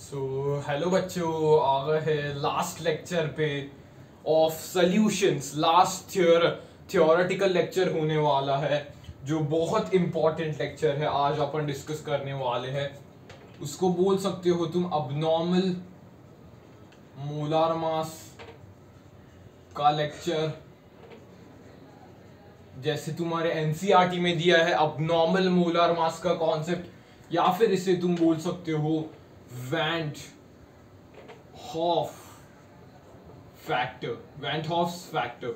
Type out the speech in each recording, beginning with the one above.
Hello बच्चों, आ गए हैं लास्ट लेक्चर पे of solutions. Last theoretical lecture होने वाला है जो बहुत इंपॉर्टेंट लेक्चर है। आज अपन डिस्कस करने वाले हैं, उसको बोल सकते हो तुम अबनॉर्मल मोलार मास का लेक्चर। जैसे तुम्हारे एनसीईआरटी में दिया है अबनॉर्मल मोलार मास का कॉन्सेप्ट, या फिर इसे तुम बोल सकते हो वैंट हॉफ फैक्टर। वैंट हॉफ फैक्टर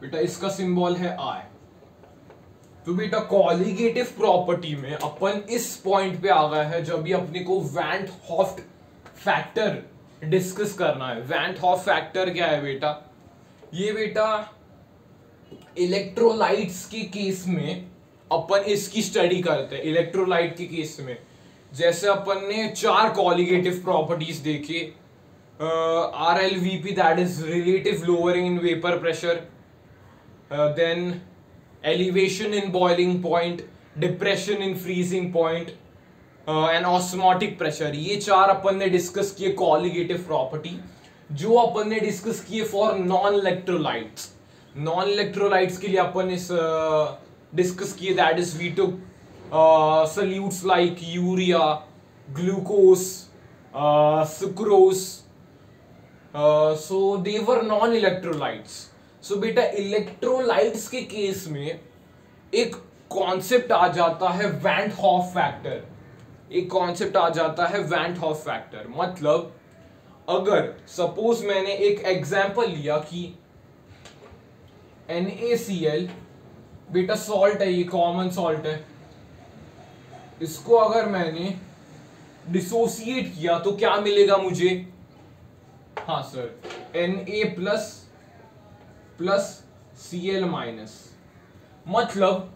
बेटा इसका सिंबल है आई। तो बेटा कॉलिगेटिव प्रॉपर्टी में अपन इस पॉइंट पे आ गए हैं जब भी अपने को वैंट हॉफ फैक्टर डिस्कस करना है। वैंट हॉफ फैक्टर क्या है बेटा? ये बेटा इलेक्ट्रोलाइट्स के केस में अपन इसकी स्टडी करते हैं। इलेक्ट्रोलाइट के केस में जैसे अपन ने चार कॉलिगेटिव प्रॉपर्टीज देखे, RLVP that is relative lowering in vapour pressure, then elevation in boiling point, depression in freezing point and osmotic pressure. ये चार अपन ने डिस्कस किए कॉलिगेटिव प्रॉपर्टी, जो अपन ने डिस्कस किए for non electrolytes. Non electrolytes के लिए अपन इस डिस्कस किए that is we took solutes like urea, glucose, sucrose, so they were non-electrolytes. So बेटा इलेक्ट्रोलाइट्स के केस में एक कॉन्सेप्ट आ जाता है वैंट हॉफ फैक्टर। एक कॉन्सेप्ट आ जाता है वैंट हॉफ फैक्टर। मतलब अगर सपोज मैंने एक एग्जांपल लिया कि NaCl बेटा सॉल्ट है, ये कॉमन सॉल्ट है, इसको अगर मैंने डिसोसिएट किया तो क्या मिलेगा मुझे? हाँ sir, Na plus plus Cl minus. मतलब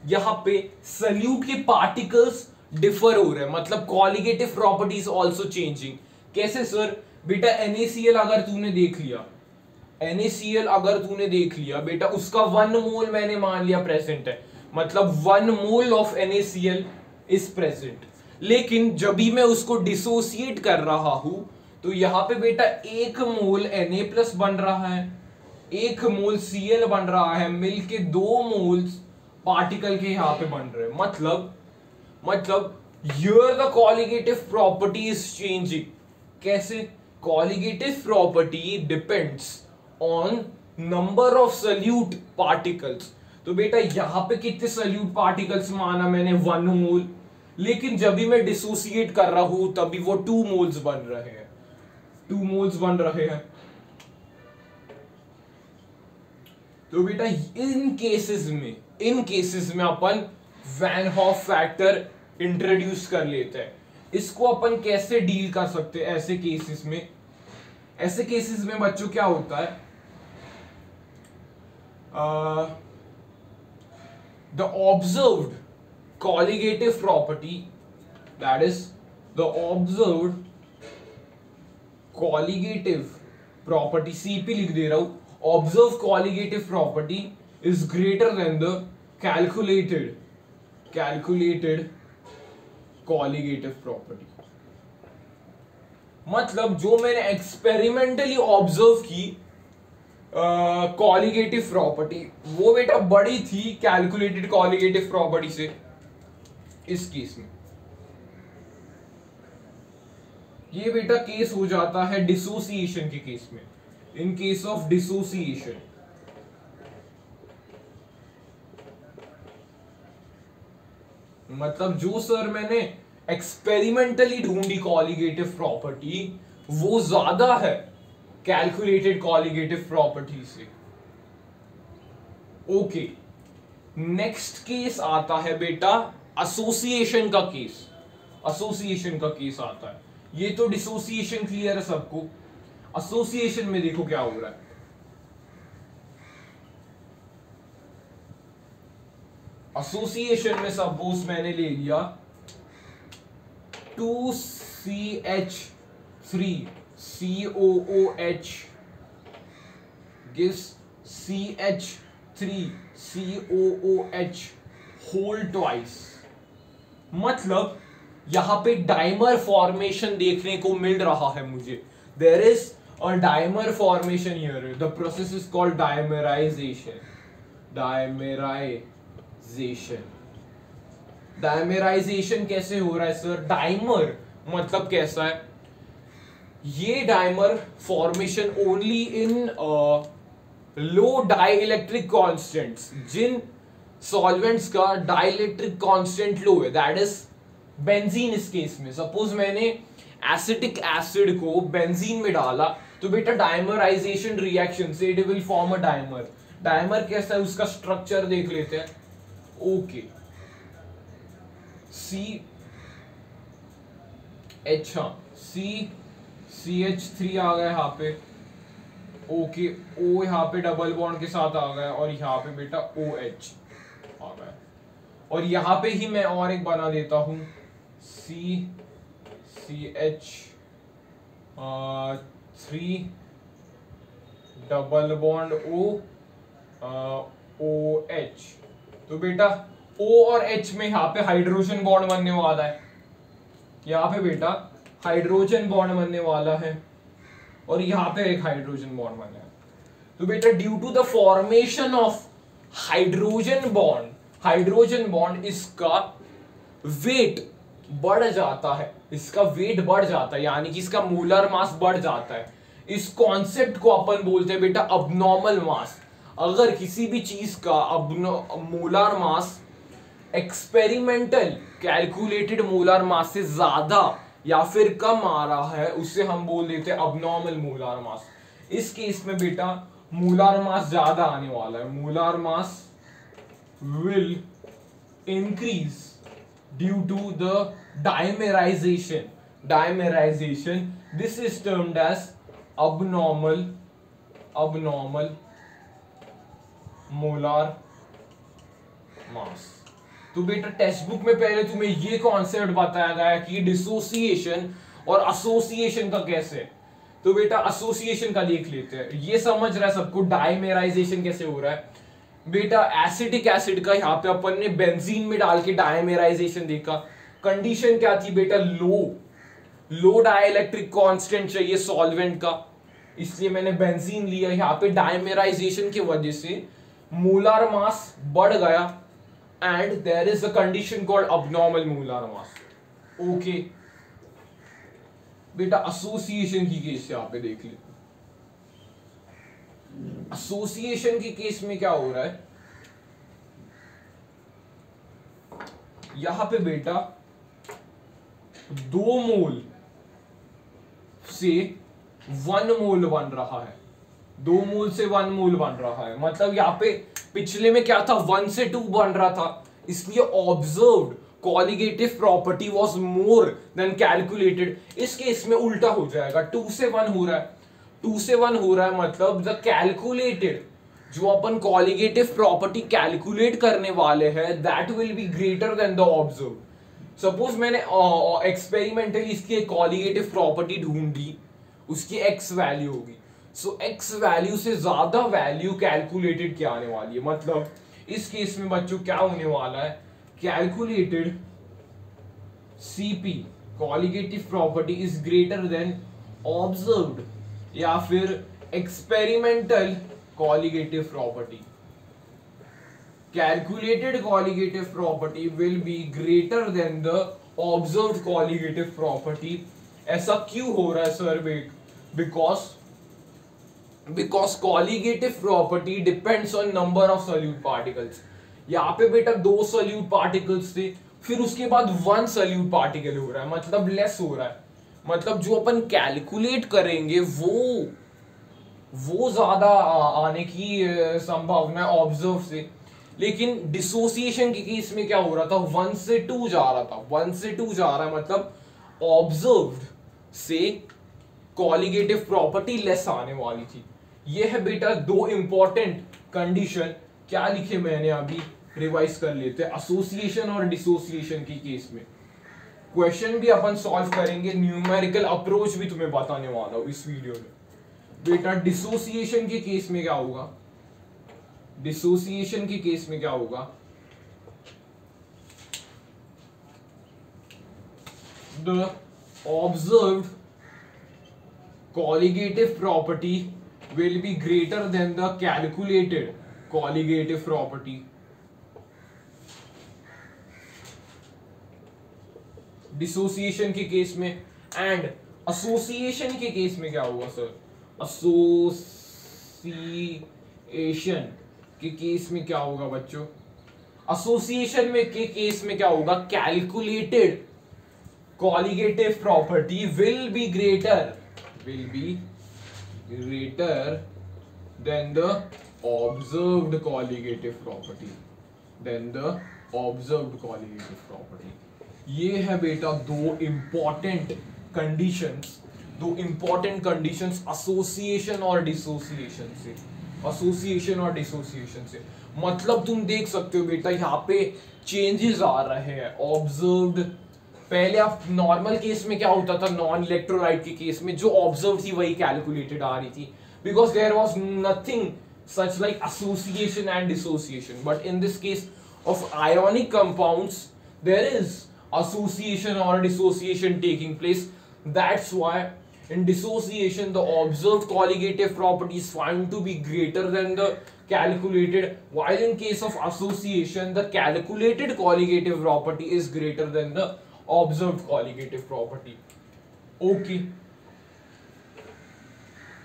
यहां पे सल्यूट के पार्टिकल्स डिफर हो रहे हैं, मतलब कॉलिगेटिव प्रॉपर्टीज आल्सो चेंजिंग। कैसे सर? बेटा NaCl अगर तूने देख लिया, NaCl अगर तूने देख लिया बेटा, उसका 1 मोल मैंने मान लिया प्रेजेंट है, मतलब 1 mole of NaCl is present. लेकिन जब भी मैं उसको डिसोसिएट कर रहा हूं तो यहां पे बेटा 1 मोल Na प्लस बन रहा है, 1 मोल Cl बन रहा है, मिलके 2 मोल्स पार्टिकल के यहां पे बन रहे हैं। मतलब here the colligative property is changing. कैसे? Colligative property depends on number of solute particles. तो बेटा यहां पे कितने सल्यूट पार्टिकल्स माना मैंने? 1 मोल। लेकिन जब भी मैं डिसोसिएट कर रहा हूं तभी वो 2 मोल्स बन रहे हैं, 2 मोल्स बन रहे हैं। तो बेटा इन केसेस में अपन वैन हॉफ फैक्टर इंट्रोड्यूस कर लेते हैं। इसको अपन कैसे डील कर सकते हैं ऐसे केसेस में? ऐसे केसेस में बच्चों क्या होता है, the observed colligative property, that is the observed colligative property, CP लिख दे रहा हूं, observed colligative property is greater than the calculated colligative property। मतलब जो मैंने एक्सपेरिमेंटली ऑब्जर्व की कॉलिगेटिव प्रॉपर्टी, वो बेटा बड़ी थी कैलकुलेटेड कॉलिगेटिव प्रॉपर्टी से। इस केस में ये बेटा केस हो जाता है डिसोसिएशन के केस में। इन केस ऑफ डिसोसिएशन मतलब जो सर मैंने एक्सपेरिमेंटली ढूंढी कॉलिगेटिव प्रॉपर्टी, वो ज्यादा है कैलकुलेटेड कॉलिगेटिव प्रॉपर्टी से। ओके, नेक्स्ट केस आता है बेटा एसोसिएशन का केस। एसोसिएशन का केस आता है। ये तो डिसोसिएशन क्लियर है सबको। एसोसिएशन में देखो क्या हो रहा है। एसोसिएशन में सपोज मैंने ले लिया 2CH3COOH gives CH3COOH whole twice। मतलब यहां पे डाइमर फॉर्मेशन देखने को मिल रहा है मुझे। There is a dimer formation here, the process is called dimerization. Dimerization कैसे हो रहा है सर? डाइमर मतलब कैसा है? ये dimer formation only in low dielectric constants, जिन सॉल्वेंट्स का डाइलेक्ट्रिक कांस्टेंट लो है, दैट इज बेंजीन। इस केस में सपोज मैंने एसिटिक एसिड को बेंजीन में डाला तो बेटा डाइमराइजेशन रिएक्शन से it will form a dimer. Dimer कैसा है उसका स्ट्रक्चर देख लेते हैं। ओके, CH3 आ गया यहाँ पे। ओके, O यहाँ पे डबल बॉन्ड के साथ आ गया और यहाँ पे बेटा OH आ गया। और यहाँ पे ही मैं और एक बना देता हूं, CH3 डबल बॉन्ड OH। तो बेटा O और H में यहाँ पे हाइड्रोजन बॉन्ड बनने वाला है, यहाँ पे बेटा हाइड्रोजन बॉन्ड बनने वाला है और यहाँ पे एक हाइड्रोजन बॉन्ड बना है। तो बेटा due to the formation of hydrogen bond इसका वेट बढ़ जाता है, यानी कि इसका मोलर मास बढ़ जाता है। इस कॉन्सेप्ट को अपन बोलते हैं बेटा अबनॉर्मल मास। अगर किसी भी चीज का molar mass experimental calculated molar mass से ज्यादा या फिर कम आ रहा है, उससे हम बोल देते हैं अबनॉर्मल मोलर मास। इस केस में बेटा मोलर मास ज्यादा आने वाला है। Molar mass will increase due to the dimerization. This is termed as abnormal molar mass. तो बेटा टेक्स्ट बुक में पहले तुम्हें ये कॉन्सेप्ट बताया गया कि डिसोसिएशन और एसोसिएशन का कैसे। तो बेटा एसोसिएशन का देख लेते हैं। ये समझ रहा है सबको डाइमेराइजेशन कैसे हो रहा है? बेटा एसिटिक एसिड का यहाँ पे अपन ने बेंजीन में डाल के डायमेराइजेशन देखा। कंडीशन क्या थी बेटा? लो डाइलेक्ट्रिक कांस्टेंट चाहिए सॉल्वेंट का, इसलिए मैंने बेंजीन लिया। यहाँ पे डायमेराइजेशन की वजह से मोलर मास बढ़ गया and there is a condition called abnormal molar mass. Okay बेटा एसोसिएशन की केस यहाँ पे देख लेते। एसोसिएशन के केस में क्या हो रहा है? यहां पे बेटा 2 मोल से 1 मोल बन रहा है। 2 मोल से 1 मोल बन रहा है, मतलब यहां पे पिछले में क्या था? 1 से 2 बन रहा था, इसलिए observed colligative property was more than calculated. इस केस में उल्टा हो जाएगा, 2 से 1 हो रहा है। 2 से 1 हो रहा है मतलब द कैलकुलेटेड, जो अपन कॉलिगेटिव प्रॉपर्टी कैलकुलेट करने वाले हैं, that will be greater than the observe. Suppose मैंने एक्सपेरिमेंटली इसकी कॉलिगेटिव प्रॉपर्टी ढूंढी, उसकी x वैल्यू होगी। सो x वैल्यू से ज्यादा वैल्यू कैलकुलेटेड क्या आने वाली है? मतलब इस केस में बच्चों क्या होने वाला है? Calculated CP colligative property is greater than observed या फिर experimental colligative property. Calculated colligative property will be greater than the observed colligative property. ऐसा क्यों हो रहा है sir? Because colligative property depends on number of solute particles. यहाँ पे बेटा 2 सोल्यूट पार्टिकल्स थे, फिर उसके बाद 1 सोल्यूट पार्टिकल हो रहा है, मतलब लेस हो रहा है। मतलब जो अपन कैलकुलेट करेंगे वो ज्यादा आने की संभावना है ऑब्जर्व से। लेकिन डिसोसिएशन के केस में क्या हो रहा था? 1 से 2 जा रहा था, 1 से 2 जा रहा है, मतलब ऑब्जर्व्ड से कॉलिगेटिव प्रॉपर्टी लेस आने वाली थी। ये है बेटा 2 इंपॉर्टेंट कंडीशन। क्या लिखे मैंने? अभी रिवाइज कर लेते हैं। एसोसिएशन और डिसोसिएशन के केस में क्वेश्चन भी अपन सॉल्व करेंगे, न्यूमेरिकल अप्रोच भी तुम्हें बताने वाला हूं इस वीडियो में। बेटा डिसोसिएशन के केस में क्या होगा? डिसोसिएशन के केस में क्या होगा? the observed colligative property will be greater than the calculated colligative property. Dissociation के केस में एंड एसोसिएशन के केस में क्या होगा सर? एसोसिएशन के केस में क्या होगा बच्चों? एसोसिएशन में के केस में क्या होगा? Calculated colligative property will be greater than the observed colligative property ये है बेटा दो इंपॉर्टेंट कंडीशंस एसोसिएशन और डिसोसिएशन से। मतलब तुम देख सकते हो बेटा यहाँ पे चेंजेस आ रहे हैं ऑब्जर्व्ड। पहले आप नॉर्मल केस में क्या होता था, नॉन इलेक्ट्रोलाइट के केस में जो ऑब्जर्व थी वही कैलकुलेटेड आ रही थी, because there was nothing such like association and dissociation. But in this case of ionic compounds there is association or dissociation taking place. That's why in dissociation the observed colligative property is found to be greater than the calculated, while in case of association the calculated colligative property is greater than the observed colligative property. Okay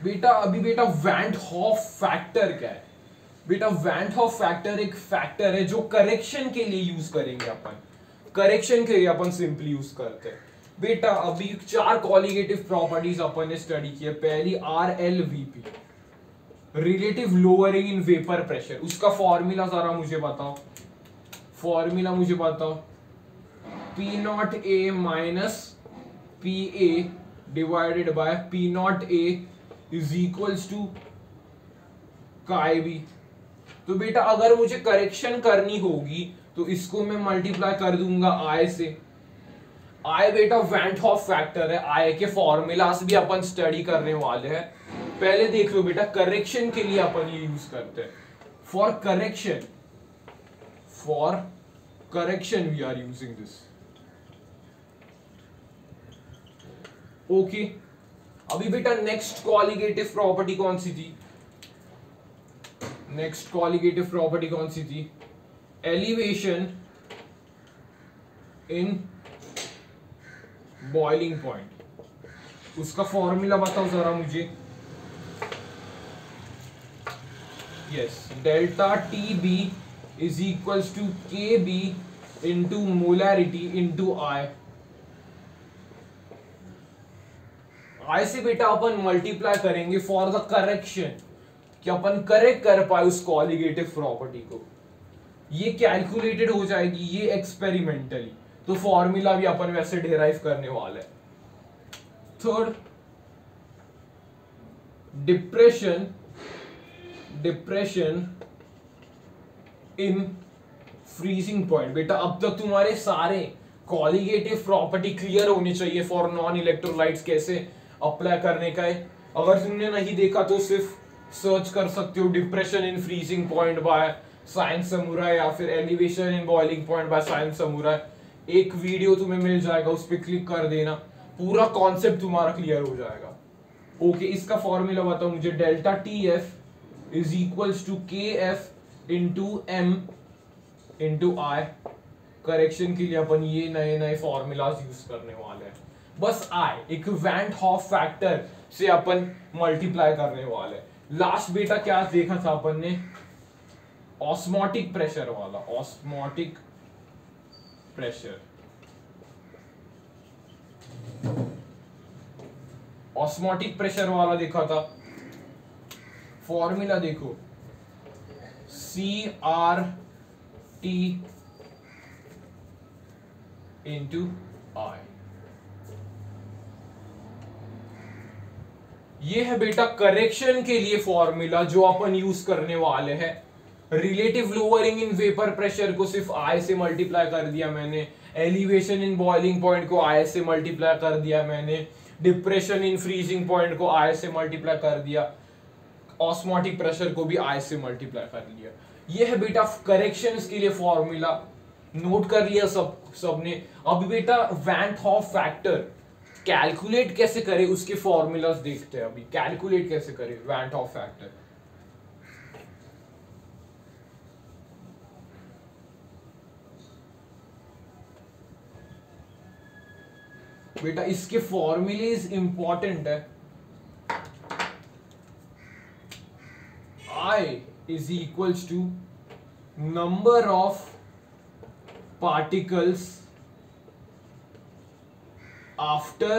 बेटा, अभी बेटा वैंट Hoff factor क्या है? बेटा वैंट Hoff factor एक factor है जो correction के लिए यूज करेंगे अपन, करेक्शन के लिए अपन सिंपली यूज करते हैं। बेटा अभी 4 कॉलिगेटिव प्रॉपर्टीज अपन ने स्टडी की है। पहली RLVP, relative lowering in vapour pressure. उसका फॉर्मूला जरा मुझे बताओ, P0A minus PA divided by P0A is equals to Chi-B। तो बेटा अगर मुझे करेक्शन करनी होगी तो इसको मैं मल्टीप्लाई कर दूंगा I से। I बेटा वैंट हॉफ फैक्टर है, I के फॉर्मूलास भी अपन स्टडी करने वाले हैं। पहले देख लो बेटा, करेक्शन के लिए अपन ये यूज करते हैं। For correction we are using this. Okay अभी बेटा नेक्स्ट कॉलिगेटिव प्रॉपर्टी कौन सी थी? Elevation in boiling point. उसका फॉर्मूला बताओ जरा मुझे। Yes, delta TB is equals to KB into molarity into I से बेटा अपन मल्टीप्लाई करेंगे फॉर द करेक्शन, कि अपन करेक्ट कर पाए उस कॉलिगेटिव प्रॉपर्टी को। ये कैलकुलेटेड हो जाएगी, ये एक्सपेरिमेंटली। तो फॉर्मूला भी अपन वैसे डिराइव करने वाले हैं। Third, depression in freezing point. बेटा अब तक तुम्हारे सारे कॉलिगेटिव प्रॉपर्टी क्लियर होनी चाहिए फॉर नॉन इलेक्ट्रोलाइट्स कैसे अप्लाई करने का है। अगर तुमने नहीं देखा तो सिर्फ सर्च कर सकते हो depression in freezing point by science samurai या फिर elevation in boiling point by science samurai. एक वीडियो तुम्हें मिल जाएगा, उस पर क्लिक कर देना, पूरा कॉन्सेप्ट तुम्हारा क्लियर हो जाएगा। ओके इसका फॉर्मूला बताओ मुझे। Delta TF is equals to KF into M into I। Correction के लिए अपन ये नए फॉर्मूलाज यूज करने वाले हैं। बस I एक वैंट हॉफ फैक्टर से अपन मल्टीप्लाई करने वाले हैं। लास्ट बेटा क्या देखा था अपन ने? ऑस्मोटिक प्रेशर वाला, ऑस्मोटिक प्रेशर वाला देखा था। फॉर्मूला देखो, CRT इंटू I। ये है बेटा करेक्शन के लिए फॉर्मूला जो अपन यूज करने वाले हैं। Relative lowering in vapour pressure को सिर्फ I से मल्टीप्लाई कर दिया मैंने, एलिवेशन इन बॉइलिंग पॉइंट को I से मल्टीप्लाई कर दिया मैंने, डिप्रेशन इन फ्रीजिंग पॉइंट को I से मल्टीप्लाई कर दिया, ऑस्मोटिक प्रेशर को भी I से मल्टीप्लाई कर लिया। ये है बेटा करेक्शंस के लिए फॉर्मूला। नोट कर लिया सबने। अभी बेटा वैन हॉफ फैक्टर कैलकुलेट कैसे करें उसके फॉर्मूलाज देखते हैं। अभी कैलकुलेट कैसे करें वैन हॉफ फैक्टर। बेटा इसके फॉर्मूलेज इंपॉर्टेंट है। I is equals to number of particles after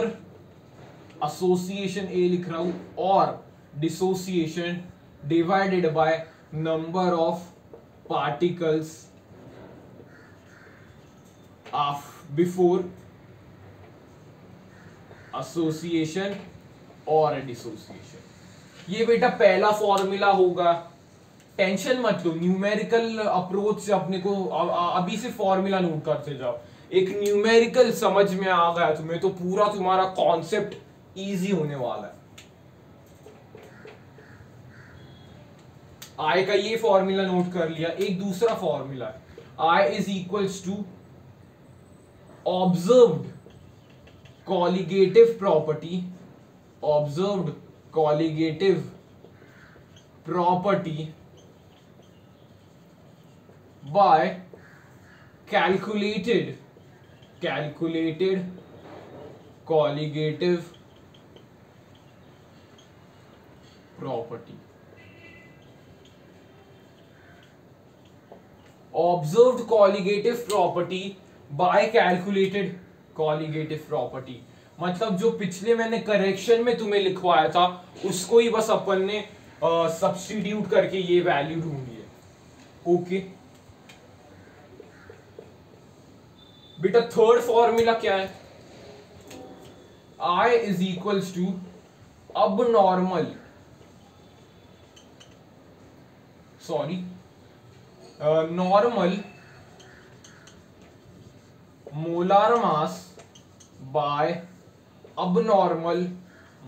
association A लिख रहा हूं, और dissociation divided by number of particles before association और dissociation। ये बेटा पहला फॉर्मूला होगा। टेंशन मत लो, न्यूमेरिकल अप्रोच से अपने को अभी से फॉर्मूला नोट करते जाओ। एक न्यूमेरिकल समझ में आ गया तुम्हें तो पूरा तुम्हारा कॉन्सेप्ट इजी होने वाला है। आई का ये फॉर्मूला नोट कर लिया। एक दूसरा फॉर्मूला है, i is equals to observed colligative property, observed colligative property by calculated colligative property। observed colligative property by calculated colligative property मतलब जो पिछले मैंने करेक्शन में तुम्हें लिखवाया था उसको ही बस अपन ने सब्स्टिट्यूट करके ये वैल्यू ढूंढी है। ओके बेटा थर्ड फॉर्मूला क्या है, I इज इक्वल्स टू अब normal molar mass by abnormal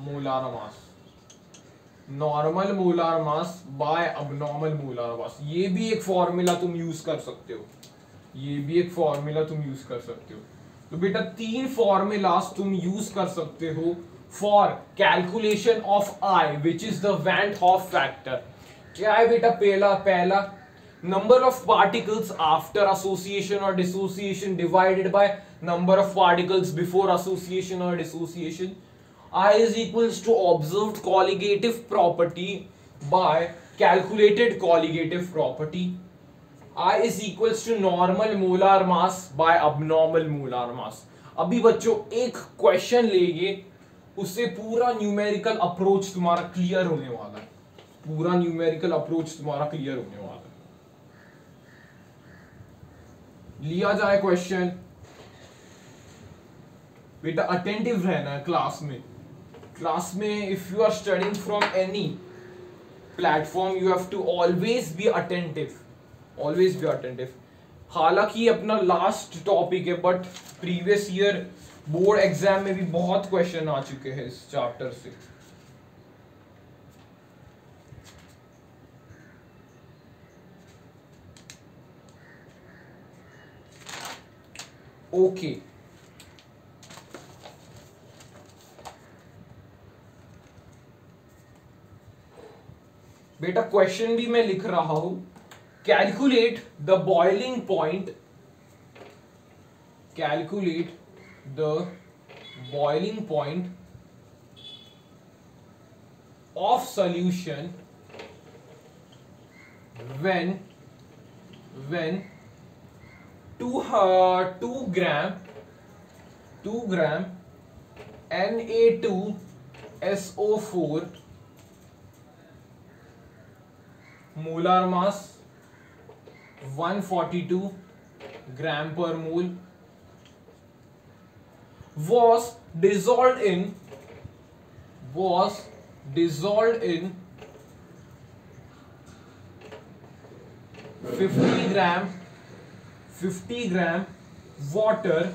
molar mass, normal molar mass by abnormal molar mass. ये भी एक फॉर्मूला तुम यूज कर सकते हो, ये भी एक फॉर्मूला तुम यूज कर सकते हो। तो बेटा तीन फॉर्मूलास तुम यूज कर सकते हो for calculation of I which is the van't Hoff factor. क्या है बेटा पहला number of particles after association or dissociation divided by number of particles before association or dissociation। I is equals to observed colligative property by calculated colligative property। I is equals to normal molar mass by abnormal molar mass। अभी बच्चों एक question लेंगे, उससे पूरा numerical approach तुम्हारा clear होने वाला है, पूरा न्यूमेरिकल अप्रोच तुम्हारा क्लियर होने वाला है। लिया जाए क्वेश्चन। बेटा अटेंटिव रहना है क्लास में if you are studying from any platform you have to always be attentive. हालांकि अपना लास्ट टॉपिक है but previous year board exam में भी बहुत क्वेश्चन आ चुके हैं इस चैप्टर से। ओके बेटा क्वेश्चन भी मैं लिख रहा हूं। Calculate the boiling point, calculate the boiling point of solution when 2 gram Na2SO4 molar mass 142 gram per mole was dissolved in 50 gram water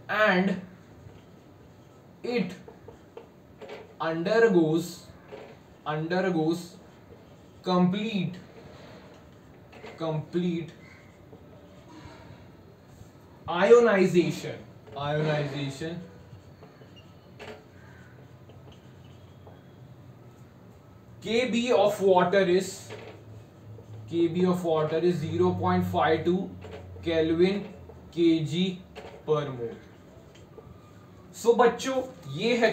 and it undergoes complete complete ionization kb of water is 0.52 Kelvin kg per mole. सो बच्चों ये है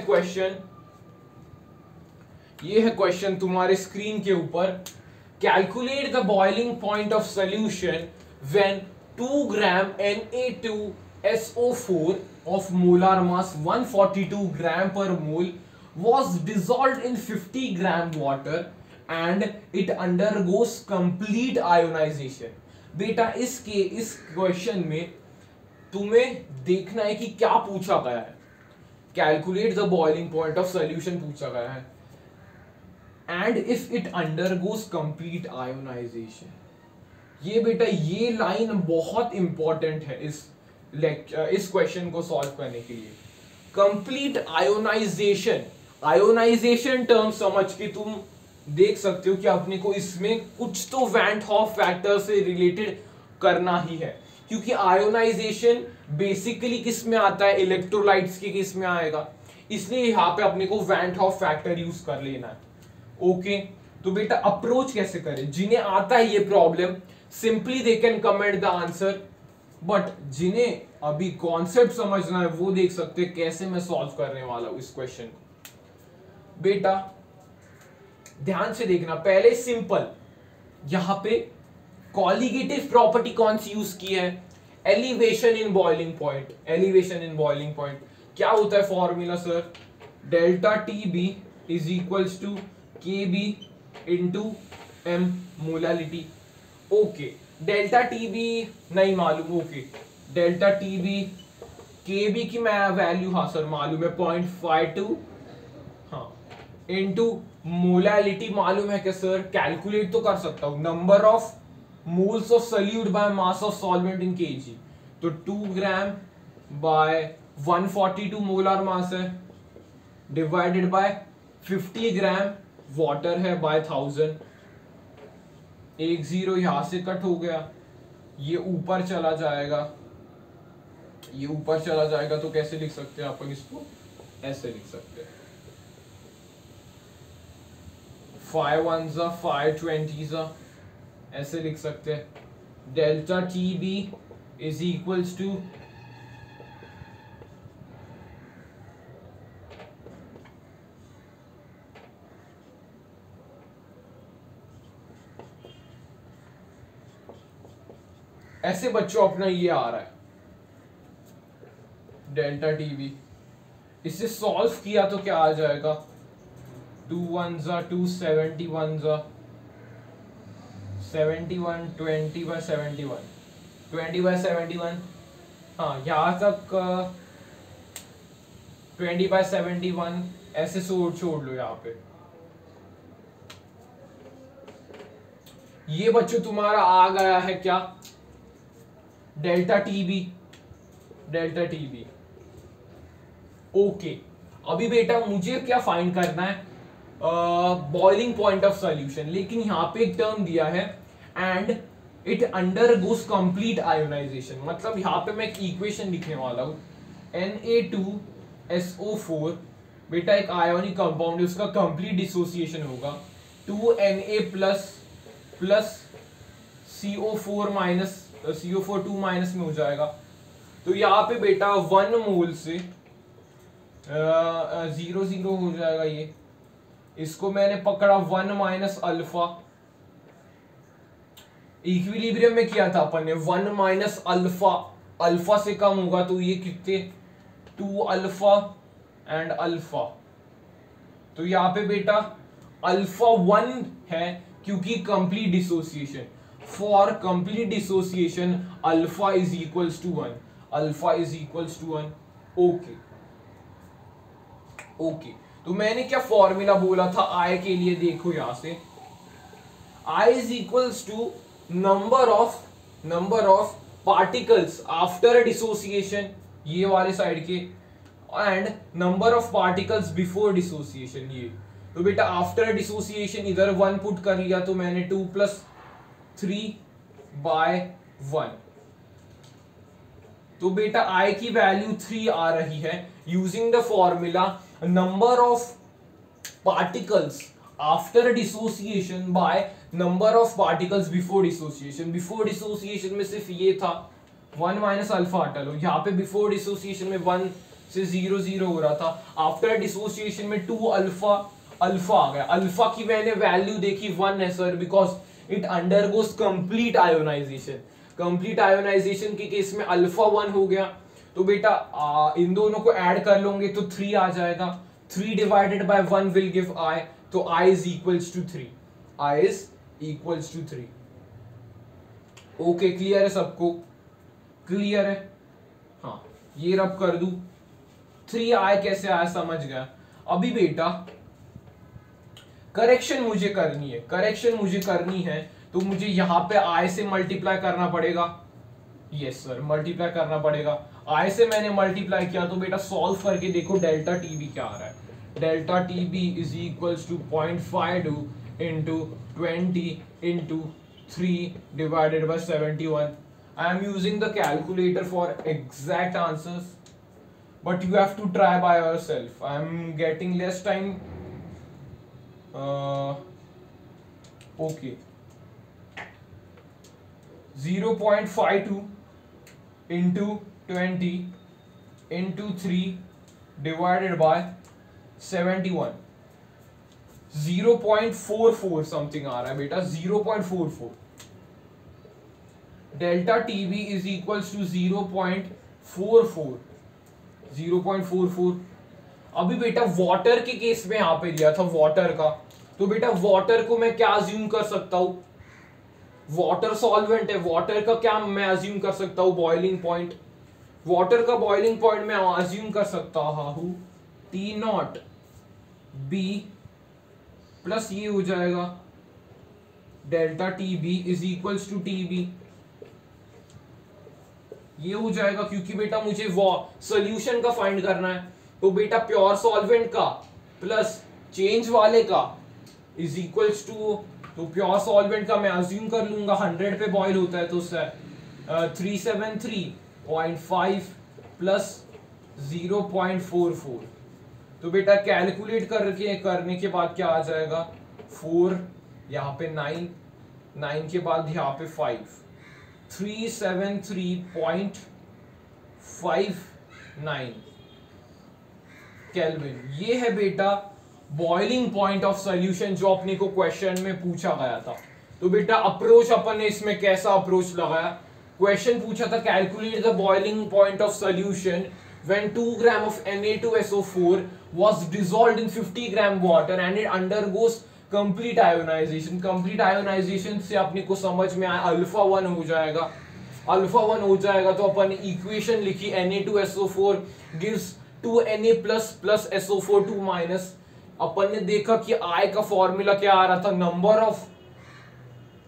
question तुम्हारे screen के ऊपर. Calculate the boiling point of solution when 2 gram Na2SO4 of molar mass 142 gram per mole was dissolved in 50 gram water and it undergoes complete ionization. बेटा इस question में तुम्हें देखना है कि क्या पूछा गया है. Calculate the boiling point of solution पूछा गया है and if it undergoes complete ionization. ये बेटा ये लाइन बहुत इंपॉर्टेंट है इस क्वेश्चन को सॉल्व करने के लिए. कंप्लीट आयोनाइजेशन टर्म समझ के तुम देख सकते हो कि अपने को इसमें कुछ तो वैन हॉफ फैक्टर से रिलेटेड करना ही है, क्योंकि आयोनाइजेशन बेसिकली किस में आता है, इलेक्ट्रोलाइट्स के किस में आएगा, इसलिए यहां पे अपने को वैन हॉफ फैक्टर यूज कर लेना है. ओके तो बेटा अप्रोच कैसे करें. जिन्हें आता है ये problem simply they can comment the answer, but जिन्हें अभी कॉन्सेप्ट समझना है वो देख सकते हैं कैसे मैं सॉल्व करने वाला हूं इस क्वेश्चन को. बेटा ध्यान से देखना, पहले सिंपल यहां पे कॉलिगेटिव प्रॉपर्टी कौन सी यूज की है, एलिवेशन इन बॉइलिंग पॉइंट. क्या होता है formula sir, delta TB is equals to KB into M molality. Okay delta TB नहीं मालूम. ओके डेल्टा टीबी केबी की मैं वैल्यू हाँ सर मालूम है 0.52 हाँ इंटू मोलालिटी मालूम है क्या सर, कैलकुलेट तो कर सकता हूं. Number of moles of solute by mass of solvent in KG, तो 2 ग्राम बाय 142 मोलर मास है डिवाइडेड बाय 50 ग्राम वाटर है बाय 1000. 1 0 यहां से कट हो गया, ये ऊपर चला जाएगा, तो कैसे लिख सकते हैं अपन इसको, ऐसे लिख सकते हैं 5 1s 5 20s, ऐसे लिख सकते हैं. Delta TB is equals to ऐसे बच्चों अपना ये आ रहा है डेल्टा टीबी. इसे सॉल्व किया तो क्या आ जाएगा, 2 1s 2 71s 71 20 by 71 हाँ यहां तक 20 by 71 ऐसे छोड़ लो यहाँ पे. ये बच्चों तुम्हारा आ गया है क्या, डेल्टा टीबी. ओके अभी बेटा मुझे क्या फाइंड करना है, बॉइलिंग पॉइंट ऑफ सॉल्यूशन. लेकिन यहां पे एक टर्म दिया है and it undergoes complete ionization. मतलब यहां पे मैं एक इक्वेशन लिखने वाला हूं, Na2SO4 बेटा एक आयोनिक कंपाउंड है, उसका कंप्लीट डिसोसिएशन होगा 2Na plus CO4 minus CO4 2 minus में हो जाएगा. तो यहाँ पे बेटा 1 मोल से 0 0 हो जाएगा. ये इसको मैंने पकड़ा 1 माइनस अल्फा, इक्विलिब्रियम में किया था अपन ने 1 माइनस अल्फा से कम होगा तो ये कितने 2 अल्फा एंड अल्फा. तो यहाँ पे बेटा अल्फा 1 है क्योंकि complete dissociation. For complete dissociation alpha is equals to 1. Okay तो मैंने क्या फॉर्मूला बोला था आई के लिए, देखो यहां से i is equals to number of particles after dissociation, ये वाले साइड के, and number of particles before dissociation. ये तो बेटा आफ्टर डिसोसिएशन इधर 1 पुट कर लिया तो मैंने 2 + 3 बाय 1। तो बेटा I की वैल्यू 3 आ रही है using the formula number of particles after dissociation by number of particles before dissociation. Before dissociation में सिर्फ ये था 1 माइनस अल्फा हटा लो, यहाँ पे बिफोर डिसोसिएशन में 1 से 0 0 हो रहा था, आफ्टर डिसोसिएशन में 2 अल्फा अल्फा आ गया। अल्फा की मैंने वैल्यू देखी 1 है sir, because it undergoes complete ionization. Complete ionization के केस में अल्फा 1 हो गया। तो बेटा इन दोनों को ऐड कर लोगे तो 3 आ जाएगा। 3 divided by 1 will give I, तो I is equals to 3। I is equals to 3। Okay, clear है सबको? क्लियर है? हाँ, ये रब कर दूं 3I कैसे आया समझ गया। अभी बेटा करेक्शन मुझे करनी है, करेक्शन मुझे करनी है तो मुझे यहां पे I से मल्टीप्लाई करना पड़ेगा। यस सर, मल्टीप्लाई करना पड़ेगा। I से मैंने मल्टीप्लाई किया तो बेटा सॉल्व करके देखो डेल्टा टीबी क्या आ रहा है। Delta TB is equals to 0.52 into 20 into 3 divided by 71। I am using the calculator for exact answers, but you have to try by yourself. I am getting less time. Okay. 0.52 into 20 into 3 divided by 71। 0.44 something आ रहा है बेटा, 0.44। Delta TB is equals to 0.44। 0.44। अभी बेटा water के case में यहां पे लिया था वाटर का, तो बेटा वाटर को मैं क्या अज्यूम कर सकता हूं? वाटर सॉल्वेंट है, वाटर का क्या मैं अज्यूम कर सकता हूं? Boiling point. वाटर का बॉइलिंग पॉइंट मैं अज्यूम कर सकता हूं T0 B प्लस ये हो जाएगा delta TB is equals to TB. ये हो जाएगा क्योंकि बेटा मुझे सॉल्यूशन का फाइंड करना है, तो बेटा प्योर सॉल्वेंट का प्लस चेंज वाले का इज इक्वल्स टू, तो प्योर सॉल्वेंट का मैं अज्यूम कर लूंगा 100 पे बॉईल होता है तो 373.5 प्लस 0.44। तो बेटा कैलकुलेट करने के बाद क्या आ जाएगा 4, यहाँ पे 9, 9 के बाद यहाँ पे 5, 373.59 केल्विन। ये है बेटा बॉइलिंग पॉइंट ऑफ सॉल्यूशन जो अपने को क्वेश्चन में पूछा गया था। तो बेटा अप्रोच अपन ने इसमें कैसा अप्रोच लगाया? क्वेश्चन पूछा था calculate the boiling point of solution when 2 gram of Na2SO4 was dissolved in 50 gram water and it undergoes complete ionization। complete ionization से अपने को समझ में आया अल्फा 1 हो जाएगा। अल्फा 1 हो जाएगा तो अपन ने इक्वेशन लिखी Na2SO4 gives 2Na plus SO4 2 minus। अपन ने देखा कि I का फॉर्मूला क्या आ रहा था, number of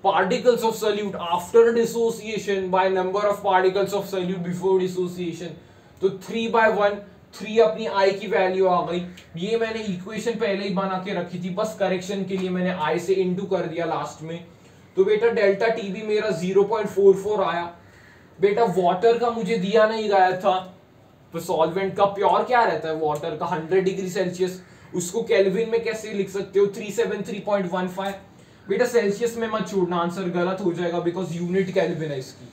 particles of solute after dissociation by number of particles of solute before dissociation। तो 3/1, 3 अपनी I की वैल्यू आ गई। ये मैंने इक्वेशन पहले ही बना के रखी थी, बस करेक्शन के लिए मैंने I से इनटू कर दिया लास्ट में। तो बेटा डेल्टा टीबी मेरा 0.44 आया। बेटा वाटर का मुझे दिया नहीं गया था, तो सॉल्वेंट का प्योर क्या रहता है वाटर का 100 डिग्री सेल्सियस, उसको केल्विन में कैसे लिख सकते हो 373.15। बेटा सेल्सियस में मत छोड़ना, आंसर गलत हो जाएगा बिकॉज यूनिट केल्विन है इसकी।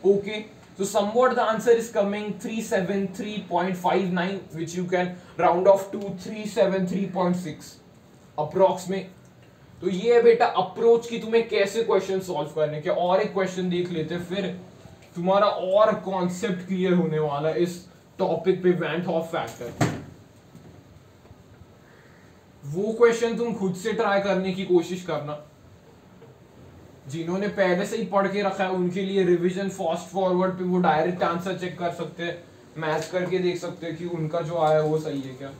Okay, so somewhat the answer is coming 373.59 which you can round off to 373.6 approx में। तो ये है बेटा अप्रोच की तुम्हें कैसे क्वेश्चन सॉल्व करने के। और एक क्वेश्चन देख लेते फिर तुम्हारा और कॉन्सेप्ट क्लियर होने वाला है इस टॉपिक पे, वैन हॉफ फैक्टर। वो क्वेश्चन तुम खुद से ट्राई करने की कोशिश करना, जिन्होंने पहले से ही पढ़ के रखा है उनके लिए रिवीजन फास्ट फॉरवर्ड पे वो डायरेक्ट आंसर चेक कर सकते हैं, मैच करके देख सकते हैं कि उनका जो आया वो सही है क्या।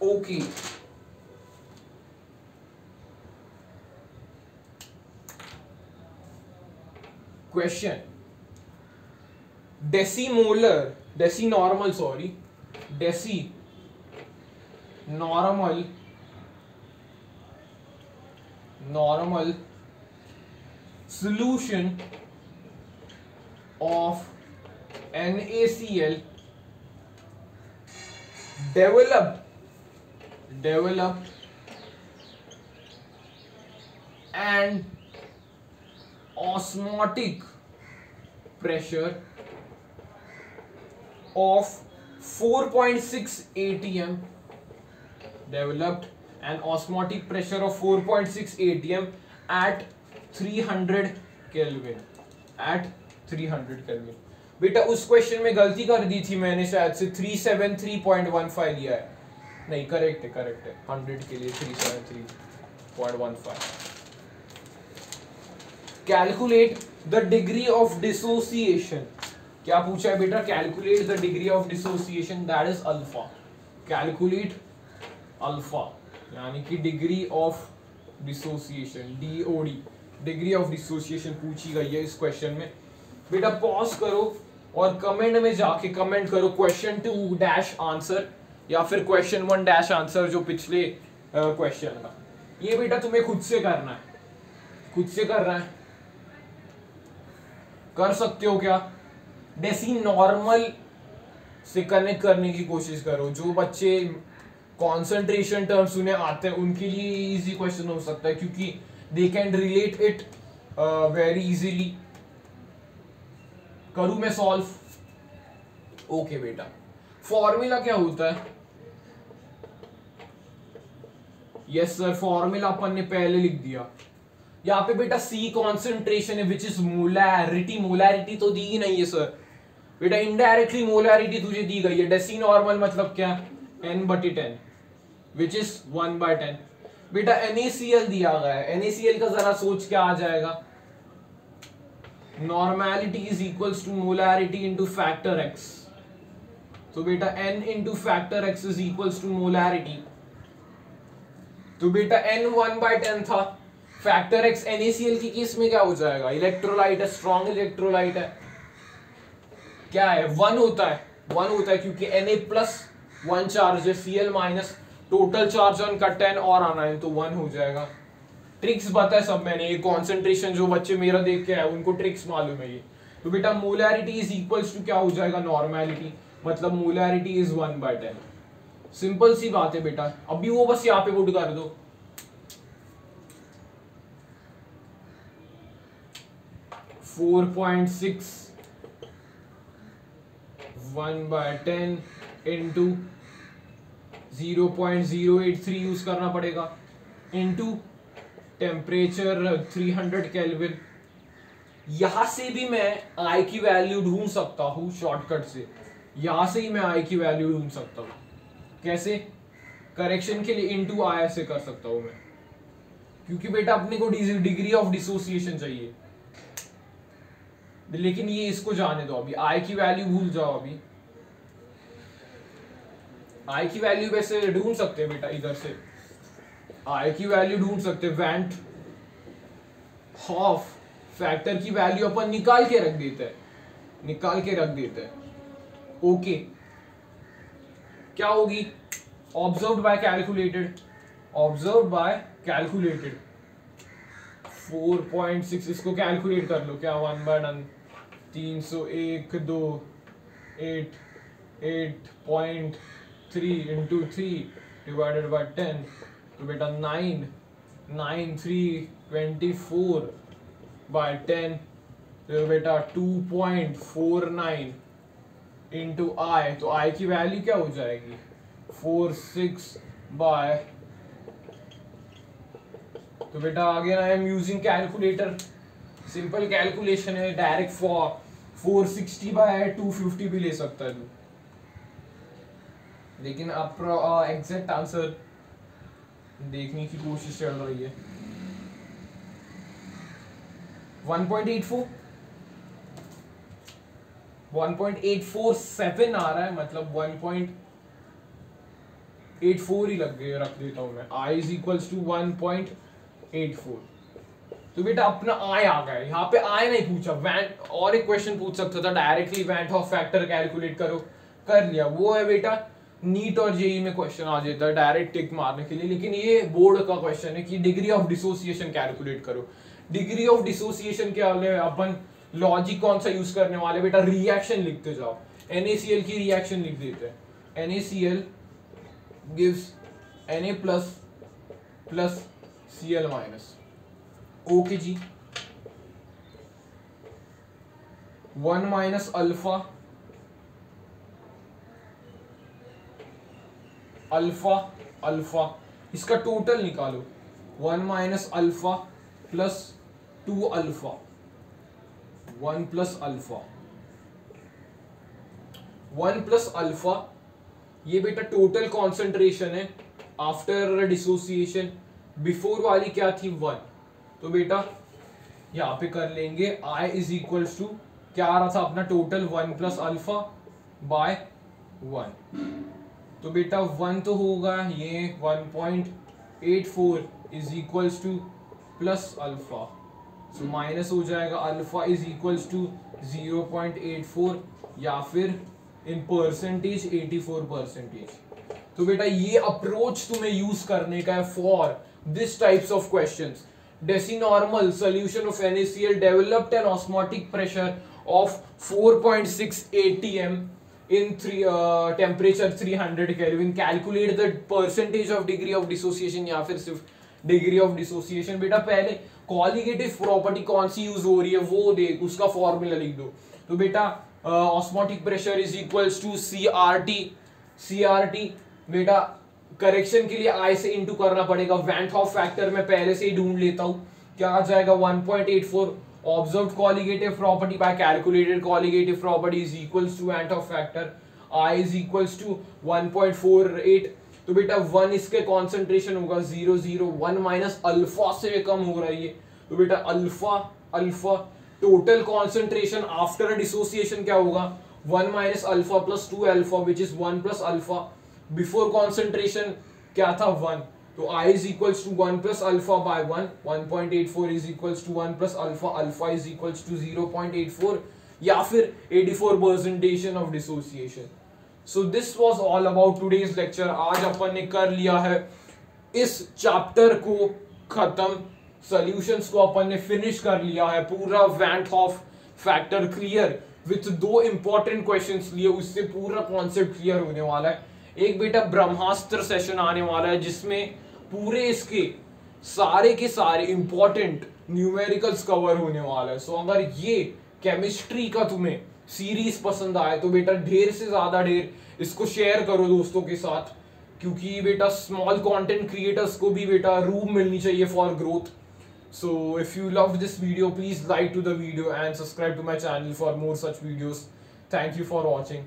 Okay, question decinormal normal solution of NaCl develop and osmotic pressure of 4.6 atm developed an osmotic pressure of 4.6 atm at 300 Kelvin at 300 Kelvin। बेटा उस क्वेश्चन में गलती कर दी थी मैंने, शायद से 373.15 लिया है, नहीं करेक्ट है 100 के लिए 373.15। Calculate the degree of dissociation, क्या पूछा है बेटा? Calculate the degree of dissociation, that is alpha. Calculate alpha यानी कि degree of dissociation, DoD, degree of dissociation पूछी गई है इस क्वेश्चन में। बेटा पॉज करो और कमेंट में जाके कमेंट करो क्वेश्चन 2 डैश आंसर या फिर क्वेश्चन 1 डैश आंसर जो पिछले क्वेश्चन का। ये बेटा तुम्हें खुद से करना है, खुद से करना है। कर सकते हो क्या? डेसी नॉर्मल से कनेक्ट करने की कोशिश करो। जो बच्चे कॉन्सेंट्रेशन टर्म्स उन्हें आते हैं उनके लिए इजी क्वेश्चन हो सकता है, क्योंकि they can relate it very easily. करूं मैं सॉल्व? ओके बेटा, फॉर्मूला क्या होता है? यस सर, फॉर्मूला अपन ने पहले लिख दिया। यहाँ पे बेटा C कॉन्सेंट्रेशन है विच इज मोलैरिटी। मोलैरिटी तो दी ही नहीं है सर बेटा, इनडायरेक्टली मोलैरिटी तुझे दी गई है। डेसी नॉर्मल मतलब क्या? n/10 which is 1/10। बेटा NaCl दिया गया है, NaCl का जरा सोच क्या आ जाएगा? Normality is equals to molarity into factor x। तो बेटा n into factor x is equals to molarity. तो बेटा n 1/10 था, फैक्टर x NaCl की केस में क्या हो जाएगा? इलेक्ट्रोलाइट है, स्ट्रॉन्ग इलेक्ट्रोलाइट है, क्या है? 1 होता है, 1 होता है क्योंकि Na+1 चार्ज है, Cl minus total charge on का 10 और आना है तो 1 हो जाएगा। ट्रिक्स बताया सब मैंने, ये कॉन्सेंट्रेशन जो बच्चे मेरा देख के आए उनको ट्रिक्स मालूम है ये। तो बेटा मोलैरिटी इज इक्वल्स टू क्या हो जाएगा? नॉर्मेलिटी, मतलब मोलैरिटी इज 1/10। सिंपल सी बात है बेटा। अभी वो बस यहाँ पे पुट कर दो। .6 1/10 इंटू 0.083 यूज करना पड़ेगा इंटू टेम्परेचर 300 केल्विन। यहां से भी मैं आई की वैल्यू ढूंढ सकता हूं शॉर्टकट से, यहां से ही मैं आई की वैल्यू ढूंढ सकता हूं। कैसे? करेक्शन के लिए इंटू आई से कर सकता हूं मैं, क्योंकि बेटा अपने को डिग्री ऑफ डिसोसिएशन चाहिए। लेकिन ये इसको जाने दो, अभी आई की वैल्यू भूल जाओ। अभी आई की वैल्यू वैसे ढूंढ सकते हैं बेटा, इधर से आई की वैल्यू ढूंढ सकते हैं। वैंट हॉफ फैक्टर की वैल्यू अपन निकाल के रख देते हैं, निकाल के रख देते हैं। ओके, क्या होगी? Observed bye calculated, observed bye calculated 4.6, इसको कैलकुलेट कर लो। क्या 1/10 301 2 8.3 इंटू 3 डिवाइडेड बाय 10, तो बेटा 99324/10, तो बेटा 2.49 इंटू आई। तो आई की वैल्यू क्या हो जाएगी? 46 बाय, तो बेटा again I am using calculator, simple calculation है, डायरेक्ट 460/250 भी ले सकता है तू, लेकिन अब एग्जैक्ट आंसर देखने की कोशिश चल रही है। 1.847 आ रहा है, मतलब 1.84 ही रख देता हूं मैं। I is equals to 1.84। तो बेटा अपना I आ गया, यहाँ पे I नहीं पूछा, वैंट और एक क्वेश्चन पूछ सकता था डायरेक्टली, वैंट हॉफ फैक्टर कैलकुलेट करो, कर लिया। वो है बेटा नीट और जेई में क्वेश्चन आ जाता है डायरेक्ट टिक मारने के लिए, लेकिन ये बोर्ड का क्वेश्चन है कि डिग्री ऑफ डिसोसिएशन कैलकुलेट करो। डिग्री ऑफ डिसोसिएशन क्या है, अपन लॉजिक कौन सा यूज करने वाले बेटा, रिएक्शन लिखते जाओ। NaCl की रिएक्शन लिख देते हैं, NaCl gives Na plus Cl minus. Okay जी, 1 माइनस अल्फा अल्फा अल्फा, इसका टोटल निकालो, 1 minus alpha plus 2 alpha, 1 plus alpha, 1 plus alpha, ये बेटा टोटल कॉन्सेंट्रेशन है आफ्टर डिसोसिएशन। बिफोर वाली क्या थी 1, तो बेटा यहां पे कर लेंगे I इज इक्वल टू क्या आ रहा था अपना टोटल 1 प्लस अल्फा बाय 1, तो बेटा 1 तो होगा ये 1.84 is equals two plus alpha, so minus हो जाएगा अल्फा इज इक्वल्स टू 0.84 या फिर इन परसेंटेज 84%। तो बेटा ये अप्रोच तुम्हें यूज करने का है for this types of questions. Decinormal solution of NaCl developed an osmotic pressure of 4.6 atm in temperature 300 Kelvin, calculate the percentage of degree of dissociation या फिर सिर्फ डिग्री ऑफ डिसोसिएशन। बेटा पहले कॉलिगेटिव प्रॉपर्टी कौन सी use हो रही है वो देख, उसका फॉर्मूला लिख दो। तो बेटा osmotic pressure is equals to CRT, बेटा करेक्शन के लिए I से इंटू करना पड़ेगा, वैन हॉफ फैक्टर मैं पहले से ही ढूंढ लेता हूं, क्या आ जाएगा 1.84, observed colligative property by calculated colligative property is equals to Van't Hoff factor, I is equals to 1.48। तो बेटा 1 इसके कॉन्सेंट्रेशन होगा 0.01 माइनस अल्फा से कम हो रहा है ये, तो बेटा alpha total concentration after dissociation क्या होगा 1 minus alpha plus 2 alpha which is 1 plus alpha. Before concentration क्या था 1, तो I is equals to 1 plus alpha by 1, 1.84 is equals to 1 plus alpha, alpha is equals to 0.84 या फिर 84% of dissociation। So this was all about today's lecture। आज अपन ने कर लिया है इस चैप्टर को खत्म, सॉल्यूशंस को अपन ने फिनिश कर लिया है, पूरा van't Hoff factor clear with 2 important questions लिए, उससे पूरा कॉन्सेप्ट क्लियर होने वाला है। एक बेटा ब्रह्मास्त्र सेशन आने वाला है जिसमें पूरे इसके सारे के सारे इंपॉर्टेंट न्यूमेरिकल्स कवर होने वाला है। सो अगर ये केमिस्ट्री का तुम्हें सीरीज पसंद आए तो बेटा ढेर से ज्यादा ढेर इसको शेयर करो दोस्तों के साथ, क्योंकि बेटा स्मॉल कंटेंट क्रिएटर्स को भी बेटा रूम मिलनी चाहिए for growth. So if you love this video please like to the video and subscribe to my channel for more such videos. Thank you for watching.